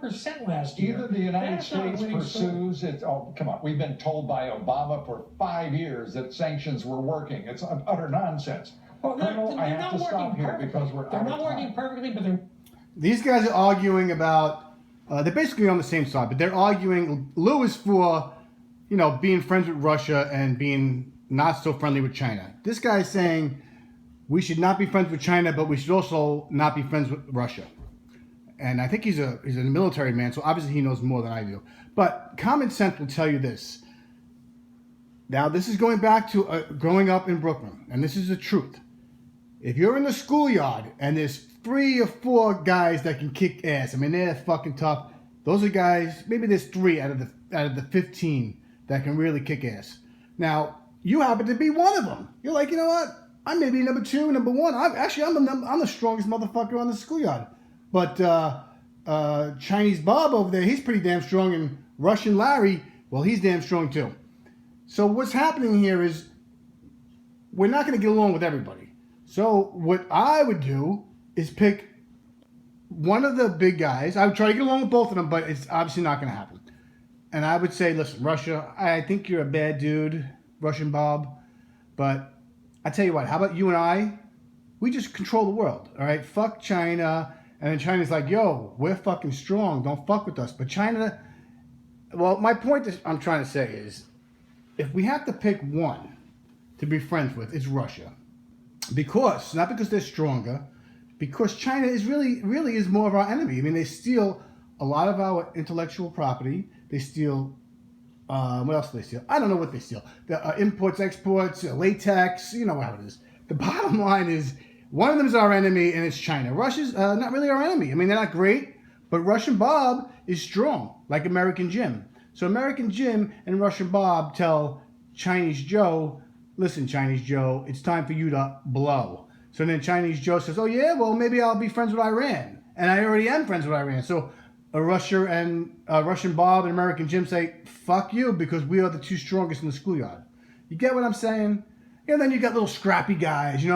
percent last year. Either the United That's not a States winning story. pursues it. Oh, come on. We've been told by Obama for 5 years that sanctions were working. It's utter nonsense. Well, Colonel, I they're have not to stop working here perfectly. because we're They're out not of working time. perfectly, but they're. These guys are arguing about. They're basically on the same side, but they're arguing. Lou is for, being friends with Russia and being not so friendly with China. This guy is saying we should not be friends with China, but we should also not be friends with Russia. And I think he's a military man, so obviously he knows more than I do. But common sense will tell you this. Now, this is going back to growing up in Brooklyn, and this is the truth. If you're in the schoolyard and there's 3 or 4 guys that can kick ass, I mean, they're fucking tough. Those are guys, maybe there's 3 out of the 15 that can really kick ass. Now, you happen to be one of them. You're like, you know what? I'm maybe number 2, number 1. I'm the strongest motherfucker on the schoolyard. But Chinese Bob over there, he's pretty damn strong. And Russian Larry, well, he's damn strong too. So what's happening here is we're not going to get along with everybody. So what I would do is pick one of the big guys. I would try to get along with both of them, but it's obviously not going to happen. And I would say, listen, Russia, I think you're a bad dude, Russian Bob. But I tell you what, how about you and I? We just control the world, all right? Fuck China. And then China's like, yo, we're fucking strong. Don't fuck with us. But China, well, my point is, I'm trying to say is, if we have to pick one to be friends with, it's Russia. Because, not because they're stronger, because China is really is more of our enemy. I mean, they steal a lot of our intellectual property. They steal, what else do they steal? I don't know what they steal. The imports, exports, latex, you know how it is. The bottom line is, one of them is our enemy, and it's China. Russia's not really our enemy. I mean, they're not great, but Russian Bob is strong, like American Jim. So American Jim and Russian Bob tell Chinese Joe, listen, Chinese Joe, it's time for you to blow. So then Chinese Joe says, oh yeah, well, maybe I'll be friends with Iran. And I already am friends with Iran. So Russia and Russian Bob and American Jim say, fuck you, because we are the 2 strongest in the schoolyard. You get what I'm saying? And then you got little scrappy guys, maybe